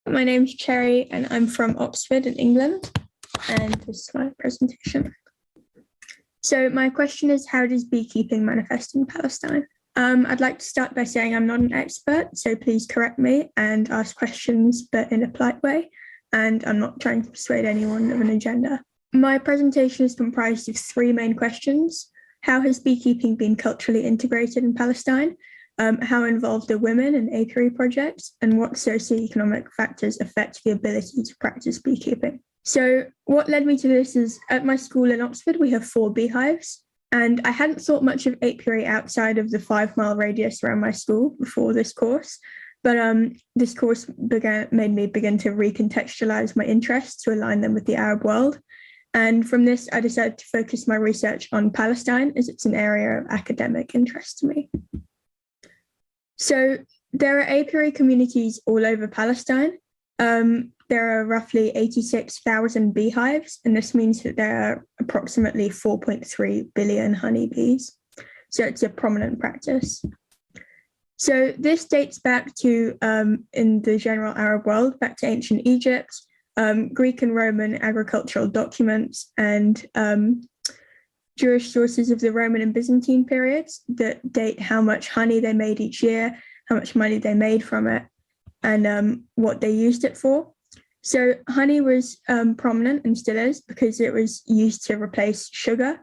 my name's Cherry and I'm from Oxford in England, and this is my presentation. So my question is, how does beekeeping manifest in Palestine? I'd like to start by saying I'm not an expert, so please correct me and ask questions, but in a polite way, and I'm not trying to persuade anyone of an agenda. My presentation is comprised of three main questions. How has beekeeping been culturally integrated in Palestine? How involved are women in apiary projects, and what socio-economic factors affect the ability to practice beekeeping? So what led me to this is, at my school in Oxford, we have 4 beehives, and I hadn't thought much of apiary outside of the 5-mile radius around my school before this course, but this course made me begin to recontextualize my interests to align them with the Arab world. And from this, I decided to focus my research on Palestine, as it's an area of academic interest to me. So there are apiary communities all over Palestine. There are roughly 86,000 beehives, and this means that there are approximately 4.3 billion honeybees. So it's a prominent practice. So this dates back to, in the general Arab world, back to ancient Egypt, Greek and Roman agricultural documents, and Jewish sources of the Roman and Byzantine periods that date how much honey they made each year, how much money they made from it, and what they used it for. So honey was prominent and still is because it was used to replace sugar.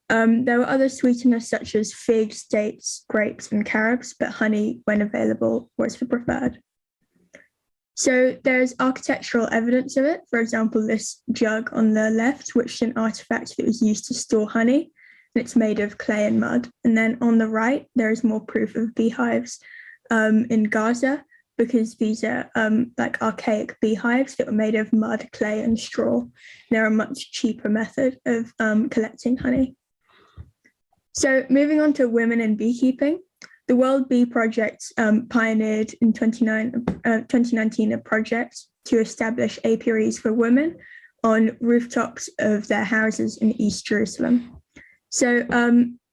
There were other sweeteners such as figs, dates, grapes, and carobs, but honey, when available, was the preferred. So there's architectural evidence of it. For example, this jug on the left, which is an artifact that was used to store honey, and it's made of clay and mud. And then on the right, there is more proof of beehives in Gaza, because these are like archaic beehives that were made of mud, clay, and straw. They're a much cheaper method of collecting honey. So moving on to women in beekeeping, the World Bee Project pioneered in 2019 a project to establish apiaries for women on rooftops of their houses in East Jerusalem. So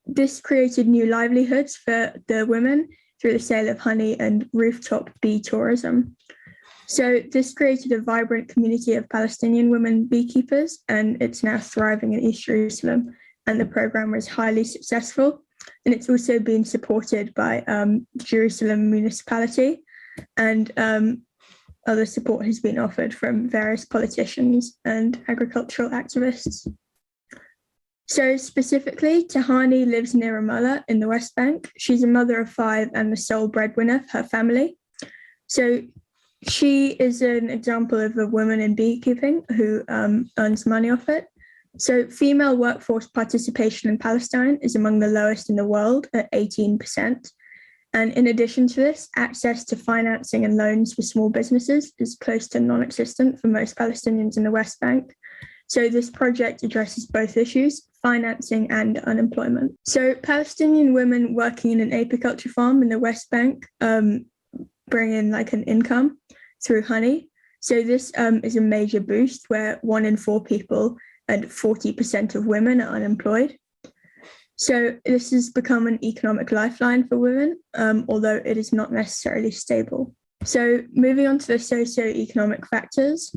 this created new livelihoods for the women through the sale of honey and rooftop bee tourism. So this created a vibrant community of Palestinian women beekeepers, and it's now thriving in East Jerusalem, and the program was highly successful. And it's also been supported by Jerusalem municipality, and other support has been offered from various politicians and agricultural activists. So specifically, Tahani lives near Ramallah in the West Bank. She's a mother of 5 and the sole breadwinner of her family. So she is an example of a woman in beekeeping who earns money off it. So female workforce participation in Palestine is among the lowest in the world at 18%. And in addition to this, access to financing and loans for small businesses is close to non-existent for most Palestinians in the West Bank. So this project addresses both issues, financing and unemployment. So Palestinian women working in an apiculture farm in the West Bank bring in like an income through honey. So this is a major boost, where 1 in 4 people and 40% of women are unemployed. So this has become an economic lifeline for women, although it is not necessarily stable. So moving on to the socio-economic factors.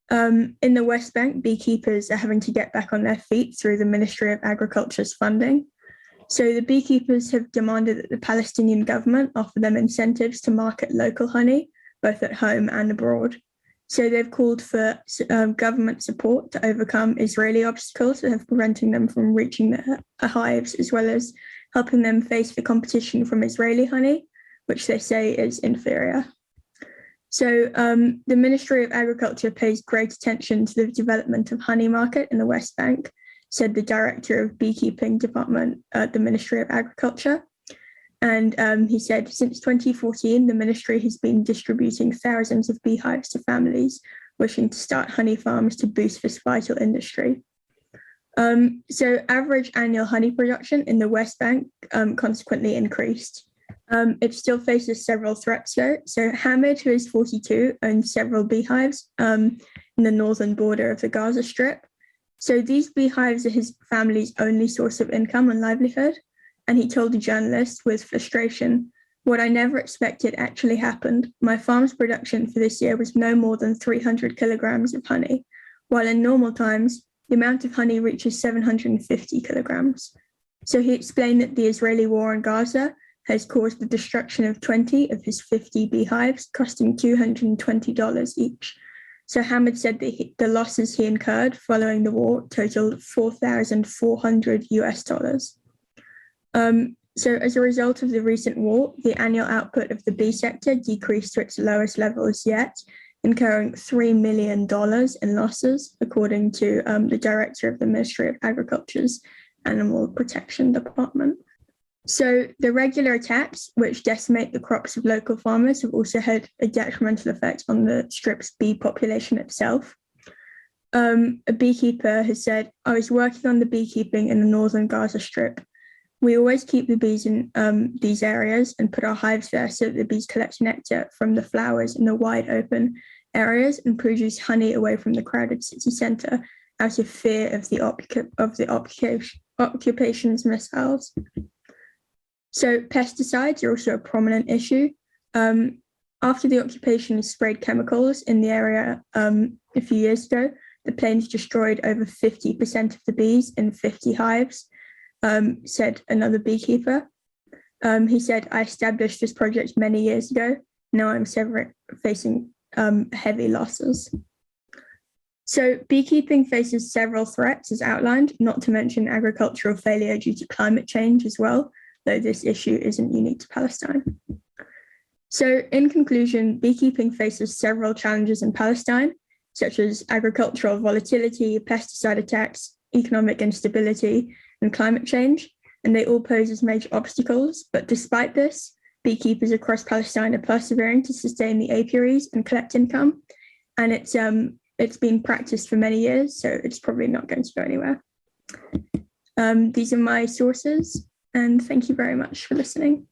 In the West Bank, beekeepers are having to get back on their feet through the Ministry of Agriculture's funding. So the beekeepers have demanded that the Palestinian government offer them incentives to market local honey, both at home and abroad. So they've called for government support to overcome Israeli obstacles that have preventing them from reaching their hives, as well as helping them face the competition from Israeli honey, which they say is inferior. So the Ministry of Agriculture pays great attention to the development of honey market in the West Bank, said the Director of Beekeeping Department at the Ministry of Agriculture. And he said, since 2014, the ministry has been distributing thousands of beehives to families wishing to start honey farms to boost this vital industry. So average annual honey production in the West Bank consequently increased. It still faces several threats though. So Hamid, who is 42, owns several beehives in the northern border of the Gaza Strip. So these beehives are his family's only source of income and livelihood. And he told a journalist with frustration What I never expected actually happened. My farm's production for this year was no more than 300 kilograms of honey, while in normal times, the amount of honey reaches 750 kilograms. So he explained that the Israeli war in Gaza has caused the destruction of 20 of his 50 beehives, costing $220 each. So Hamid said that the losses he incurred following the war totaled $4,400 US. So as a result of the recent war, the annual output of the bee sector decreased to its lowest levels yet, incurring $3 million in losses, according to the director of the Ministry of Agriculture's Animal Protection Department. So the regular attacks, which decimate the crops of local farmers, have also had a detrimental effect on the strip's bee population itself. A beekeeper has said, "I was working on the beekeeping in the northern Gaza Strip. We always keep the bees in these areas and put our hives there so that the bees collect nectar from the flowers in the wide open areas and produce honey away from the crowded city centre out of fear of the occupation's missiles." So pesticides are also a prominent issue. After the occupation sprayed chemicals in the area a few years ago, the planes destroyed over 50% of the bees in 50 hives. Said another beekeeper. He said, "I established this project many years ago. Now I'm facing heavy losses." So beekeeping faces several threats as outlined, not to mention agricultural failure due to climate change as well, though this issue isn't unique to Palestine. So in conclusion, beekeeping faces several challenges in Palestine, such as agricultural volatility, pesticide attacks, economic instability, and climate change, and they all pose as major obstacles. But despite this, beekeepers across Palestine are persevering to sustain the apiaries and collect income, and it's been practiced for many years, so it's probably not going to go anywhere. These are my sources, and thank you very much for listening.